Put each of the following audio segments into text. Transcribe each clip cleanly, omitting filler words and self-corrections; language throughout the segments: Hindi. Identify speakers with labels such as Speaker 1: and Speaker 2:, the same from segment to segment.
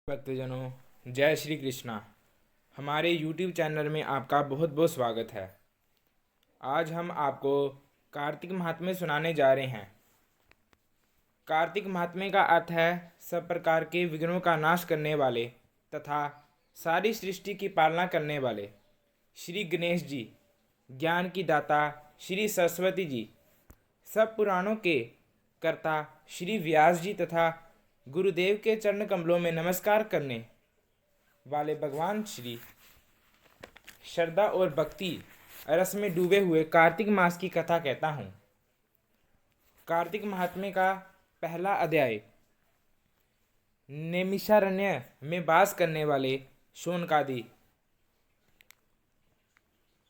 Speaker 1: भक्तजनों, जय श्री कृष्णा। हमारे YouTube चैनल में आपका बहुत बहुत स्वागत है। आज हम आपको कार्तिक महात्म्य सुनाने जा रहे हैं। कार्तिक महात्म्य का अर्थ है सब प्रकार के विघ्नों का नाश करने वाले तथा सारी सृष्टि की पालना करने वाले श्री गणेश जी, ज्ञान की दाता श्री सरस्वती जी, सब पुराणों के कर्ता श्री व्यास जी तथा गुरुदेव के चरण कमलों में नमस्कार करने वाले भगवान श्री श्रद्धा और भक्ति रस में डूबे हुए कार्तिक मास की कथा कहता हूँ। कार्तिक महात्म्य का पहला अध्याय। नैमिषारण्य में वास करने वाले शौनकादि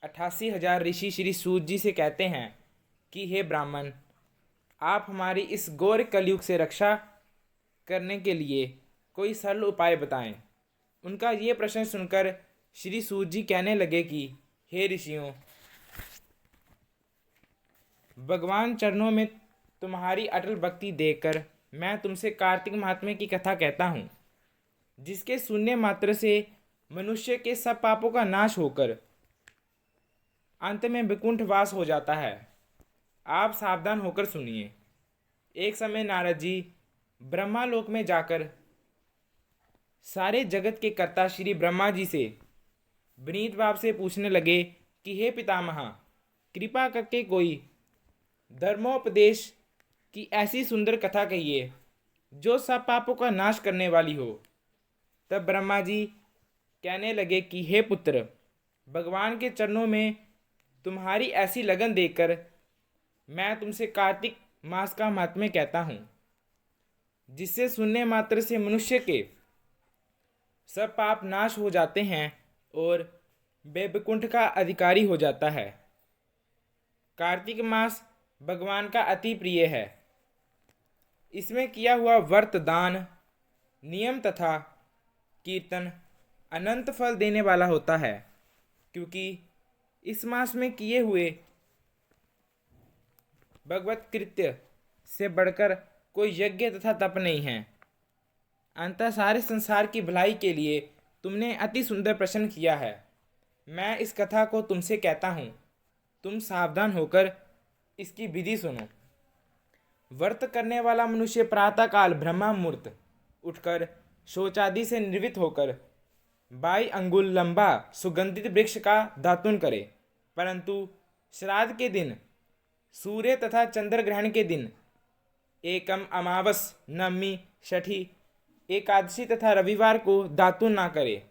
Speaker 1: 88,000 ऋषि श्री सूत जी से कहते हैं कि हे ब्राह्मण, आप हमारी इस घोर कलयुग से रक्षा करने के लिए कोई सरल उपाय बताएं। उनका ये प्रश्न सुनकर श्री सूत जी कहने लगे कि हे ऋषियों, भगवान चरणों में तुम्हारी अटल भक्ति देखकर मैं तुमसे कार्तिक महात्म्य की कथा कहता हूँ, जिसके सुनने मात्र से मनुष्य के सब पापों का नाश होकर अंत में वैकुंठ वास हो जाता है। आप सावधान होकर सुनिए। एक समय नारद जी ब्रह्मालोक में जाकर सारे जगत के कर्ता श्री ब्रह्मा जी से विनीत भाव से पूछने लगे कि हे पितामह, कृपा करके कोई धर्मोपदेश की ऐसी सुंदर कथा कहिए जो सब पापों का नाश करने वाली हो। तब ब्रह्मा जी कहने लगे कि हे पुत्र, भगवान के चरणों में तुम्हारी ऐसी लगन देखकर मैं तुमसे कार्तिक मास का महात्म्य कहता हूँ, जिससे सुनने मात्र से मनुष्य के सब पाप नाश हो जाते हैं और वैकुंठ का अधिकारी हो जाता है। कार्तिक मास भगवान का अति प्रिय है। इसमें किया हुआ व्रत, दान, नियम तथा कीर्तन अनंत फल देने वाला होता है, क्योंकि इस मास में किए हुए भगवत कृत्य से बढ़कर कोई यज्ञ तथा तप नहीं है। अंततः सारे संसार की भलाई के लिए तुमने अति सुंदर प्रश्न किया है। मैं इस कथा को तुमसे कहता हूँ, तुम सावधान होकर इसकी विधि सुनो। व्रत करने वाला मनुष्य प्रातःकाल ब्रह्म मुहूर्त उठकर शौचादि से निर्वृत्त होकर 22 अंगुल लंबा सुगंधित वृक्ष का दातुन करे, परंतु श्राद्ध के दिन, सूर्य तथा चंद्र ग्रहण के दिन, एकम अमावस, नवमी, छठी, एकादशी तथा रविवार को दातुन ना करे।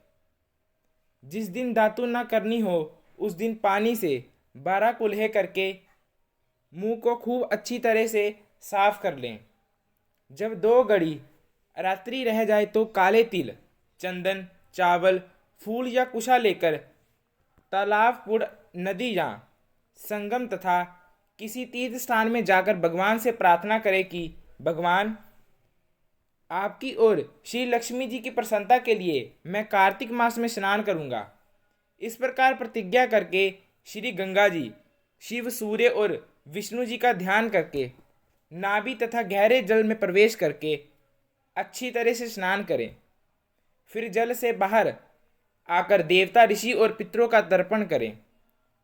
Speaker 1: जिस दिन दातुन ना करनी हो उस दिन पानी से 12 कुल्हे करके मुंह को खूब अच्छी तरह से साफ कर लें। जब 2 घड़ी रात्रि रह जाए तो काले तिल, चंदन, चावल, फूल या कुशा लेकर तालाब, कुड़, नदी या संगम तथा किसी तीर्थ स्थान में जाकर भगवान से प्रार्थना करें कि भगवान, आपकी और श्री लक्ष्मी जी की प्रसन्नता के लिए मैं कार्तिक मास में स्नान करूंगा। इस प्रकार प्रतिज्ञा करके श्री गंगा जी, शिव, सूर्य और विष्णु जी का ध्यान करके नाभि तथा गहरे जल में प्रवेश करके अच्छी तरह से स्नान करें। फिर जल से बाहर आकर देवता, ऋषि और पितरों का तर्पण करें।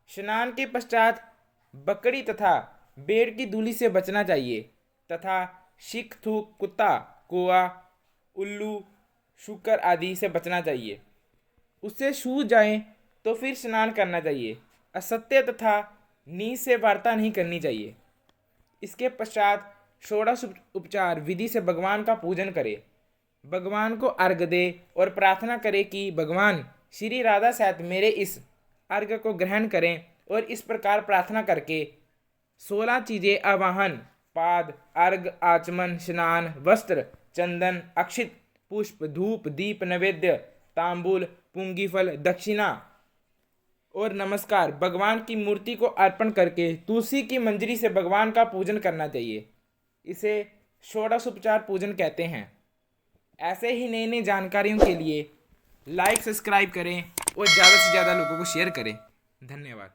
Speaker 1: स्नान के पश्चात बकरी तथा भेड़ की धूली से बचना चाहिए तथा शिक, थूक, कुत्ता, कौआ, उल्लू, शुकर आदि से बचना चाहिए। उससे सूझ जाए तो फिर स्नान करना चाहिए। असत्य तथा नीच से वार्ता नहीं करनी चाहिए। इसके पश्चात षोडश उपचार विधि से भगवान का पूजन करें। भगवान को अर्घ्य दे और प्रार्थना करें कि भगवान श्री राधा सहित मेरे इस अर्घ्य को ग्रहण करें। और इस प्रकार प्रार्थना करके 16 चीजें आवाहन, पाद, अर्घ, आचमन, स्नान, वस्त्र, चंदन, अक्षित, पुष्प, धूप, दीप, नैवेद्य, तांबूल, पुंगीफल, दक्षिणा और नमस्कार भगवान की मूर्ति को अर्पण करके तुलसी की मंजरी से भगवान का पूजन करना चाहिए। इसे षोडशोपचार पूजन कहते हैं। ऐसे ही नई नई जानकारियों के लिए लाइक, सब्सक्राइब करें और ज़्यादा से ज़्यादा लोगों को शेयर करें। धन्यवाद।